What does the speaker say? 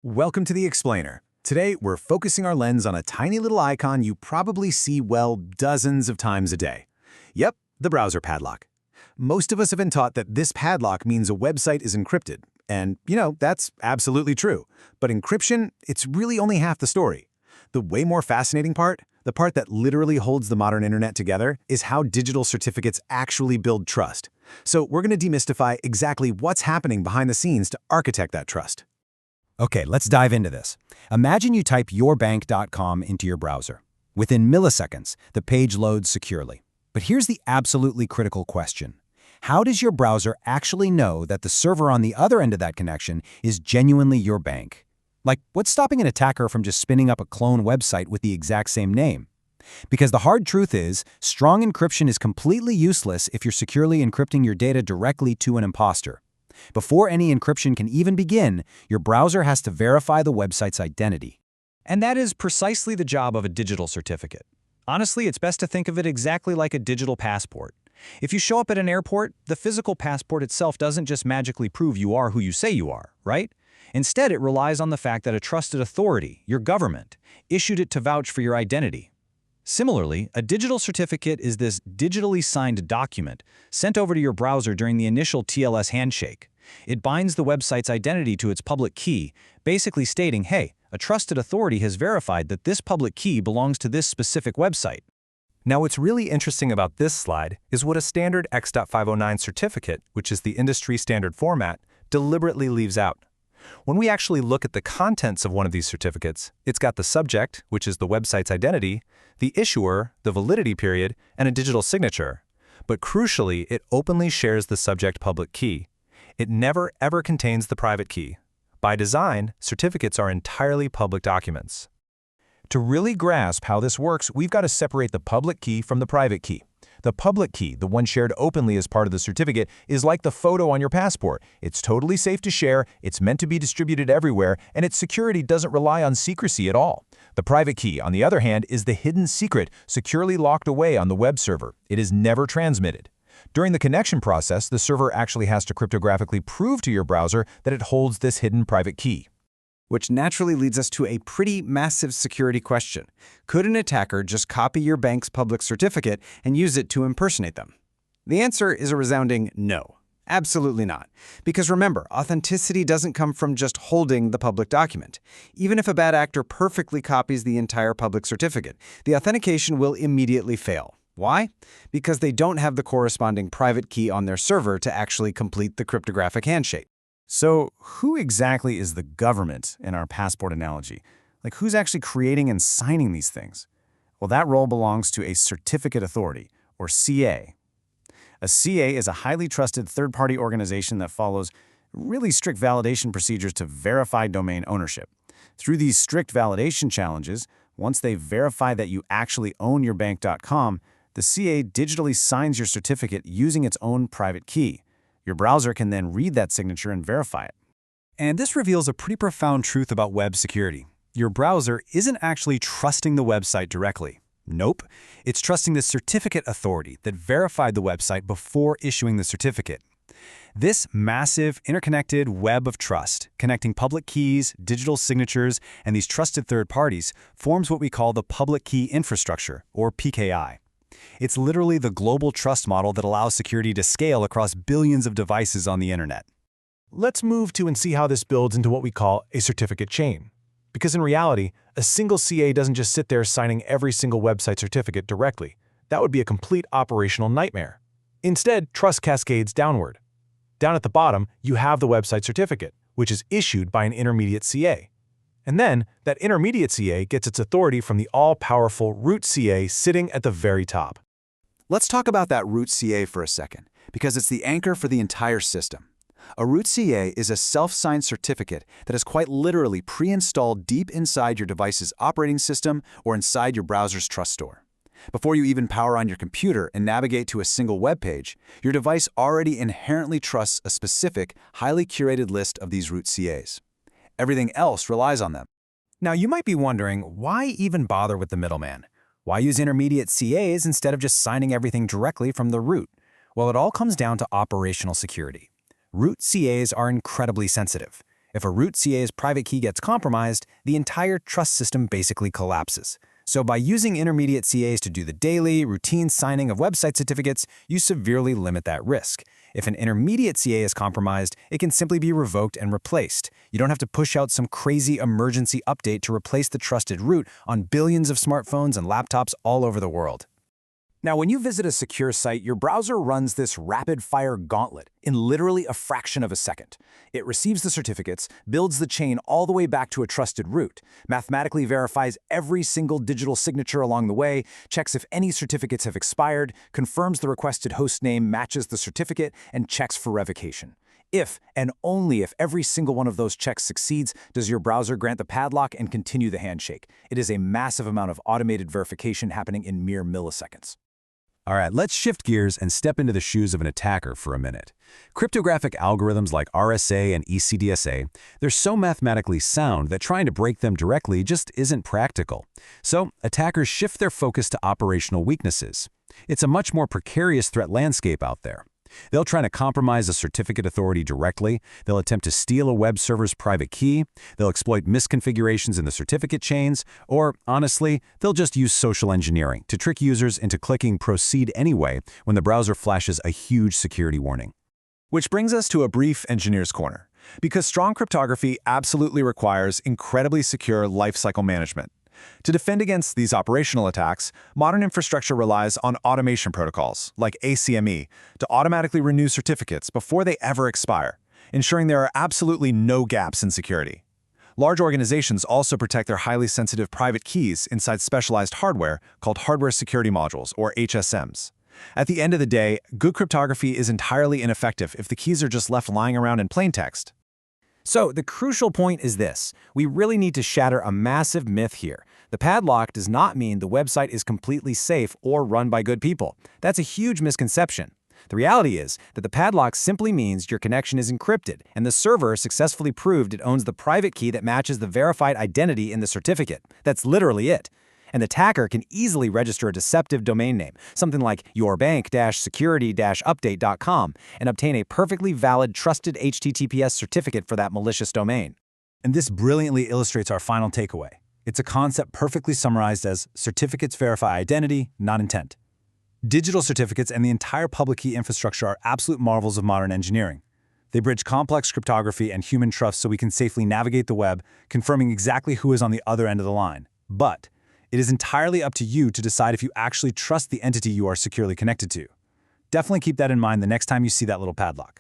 Welcome to the Explainer. Today, we're focusing our lens on a tiny little icon you probably see, well, dozens of times a day. Yep, the browser padlock. Most of us have been taught that this padlock means a website is encrypted. And, that's absolutely true. But encryption, it's really only half the story. The way more fascinating part, the part that literally holds the modern internet together, is how digital certificates actually build trust. So we're going to demystify exactly what's happening behind the scenes to architect that trust. Okay, let's dive into this. Imagine you type yourbank.com into your browser. Within milliseconds, the page loads securely. But here's the absolutely critical question. How does your browser actually know that the server on the other end of that connection is genuinely your bank? Like, what's stopping an attacker from just spinning up a clone website with the exact same name? Because the hard truth is, strong encryption is completely useless if you're securely encrypting your data directly to an imposter. Before any encryption can even begin, your browser has to verify the website's identity. And that is precisely the job of a digital certificate. Honestly, it's best to think of it exactly like a digital passport. If you show up at an airport, the physical passport itself doesn't just magically prove you are who you say you are, right? Instead, it relies on the fact that a trusted authority, your government, issued it to vouch for your identity. Similarly, a digital certificate is this digitally signed document sent over to your browser during the initial TLS handshake. It binds the website's identity to its public key, basically stating, hey, a trusted authority has verified that this public key belongs to this specific website. Now, what's really interesting about this slide is what a standard X.509 certificate, which is the industry standard format, deliberately leaves out. When we actually look at the contents of one of these certificates, it's got the subject, which is the website's identity, the issuer, the validity period, and a digital signature. But crucially, it openly shares the subject public key. It never ever contains the private key. By design, certificates are entirely public documents. To really grasp how this works, we've got to separate the public key from the private key. The public key, the one shared openly as part of the certificate, is like the photo on your passport. It's totally safe to share, it's meant to be distributed everywhere, and its security doesn't rely on secrecy at all. The private key, on the other hand, is the hidden secret, securely locked away on the web server. It is never transmitted. During the connection process, the server actually has to cryptographically prove to your browser that it holds this hidden private key. Which naturally leads us to a pretty massive security question. Could an attacker just copy your bank's public certificate and use it to impersonate them? The answer is a resounding no. Absolutely not. Because remember, authenticity doesn't come from just holding the public document. Even if a bad actor perfectly copies the entire public certificate, the authentication will immediately fail. Why? Because they don't have the corresponding private key on their server to actually complete the cryptographic handshake. So, who exactly is the government in our passport analogy? Like, who's actually creating and signing these things? Well, that role belongs to a certificate authority, or CA. A CA is a highly trusted third-party organization that follows really strict validation procedures to verify domain ownership. Through these strict validation challenges, once they verify that you actually own yourbank.com, the CA digitally signs your certificate using its own private key. Your browser can then read that signature and verify it. And this reveals a pretty profound truth about web security. Your browser isn't actually trusting the website directly. Nope. It's trusting the certificate authority that verified the website before issuing the certificate. This massive, interconnected web of trust, connecting public keys, digital signatures, and these trusted third parties, forms what we call the public key infrastructure, or PKI. It's literally the global trust model that allows security to scale across billions of devices on the internet. Let's move to and see how this builds into what we call a certificate chain. Because in reality, a single CA doesn't just sit there signing every single website certificate directly. That would be a complete operational nightmare. Instead, trust cascades downward. Down at the bottom, you have the website certificate, which is issued by an intermediate CA. And then, that intermediate CA gets its authority from the all-powerful root CA sitting at the very top. Let's talk about that root CA for a second, because it's the anchor for the entire system. A root CA is a self-signed certificate that is quite literally pre-installed deep inside your device's operating system or inside your browser's trust store. Before you even power on your computer and navigate to a single web page, your device already inherently trusts a specific, highly curated list of these root CAs. Everything else relies on them. Now, you might be wondering, why even bother with the middleman? Why use intermediate CAs instead of just signing everything directly from the root? Well, it all comes down to operational security. Root CAs are incredibly sensitive. If a root CA's private key gets compromised, the entire trust system basically collapses. So by using intermediate CAs to do the daily, routine signing of website certificates, you severely limit that risk. If an intermediate CA is compromised, it can simply be revoked and replaced. You don't have to push out some crazy emergency update to replace the trusted root on billions of smartphones and laptops all over the world. Now, when you visit a secure site, your browser runs this rapid-fire gauntlet in literally a fraction of a second. It receives the certificates, builds the chain all the way back to a trusted root, mathematically verifies every single digital signature along the way, checks if any certificates have expired, confirms the requested host name matches the certificate, and checks for revocation. If, and only if, every single one of those checks succeeds, does your browser grant the padlock and continue the handshake. It is a massive amount of automated verification happening in mere milliseconds. All right, let's shift gears and step into the shoes of an attacker for a minute. Cryptographic algorithms like RSA and ECDSA, they're so mathematically sound that trying to break them directly just isn't practical. So attackers shift their focus to operational weaknesses. It's a much more precarious threat landscape out there. They'll try to compromise a certificate authority directly, they'll attempt to steal a web server's private key, they'll exploit misconfigurations in the certificate chains, or, honestly, they'll just use social engineering to trick users into clicking Proceed anyway when the browser flashes a huge security warning. Which brings us to a brief engineer's corner, because strong cryptography absolutely requires incredibly secure lifecycle management. To defend against these operational attacks, modern infrastructure relies on automation protocols, like ACME, to automatically renew certificates before they ever expire, ensuring there are absolutely no gaps in security. Large organizations also protect their highly sensitive private keys inside specialized hardware called hardware security modules, or HSMs. At the end of the day, good cryptography is entirely ineffective if the keys are just left lying around in plain text. So the crucial point is this. We really need to shatter a massive myth here. The padlock does not mean the website is completely safe or run by good people. That's a huge misconception. The reality is that the padlock simply means your connection is encrypted, and the server successfully proved it owns the private key that matches the verified identity in the certificate. That's literally it. An attacker can easily register a deceptive domain name, something like yourbank-security-update.com, and obtain a perfectly valid trusted HTTPS certificate for that malicious domain. And this brilliantly illustrates our final takeaway. It's a concept perfectly summarized as certificates verify identity, not intent. Digital certificates and the entire public key infrastructure are absolute marvels of modern engineering. They bridge complex cryptography and human trust so we can safely navigate the web, confirming exactly who is on the other end of the line. But it is entirely up to you to decide if you actually trust the entity you are securely connected to. Definitely keep that in mind the next time you see that little padlock.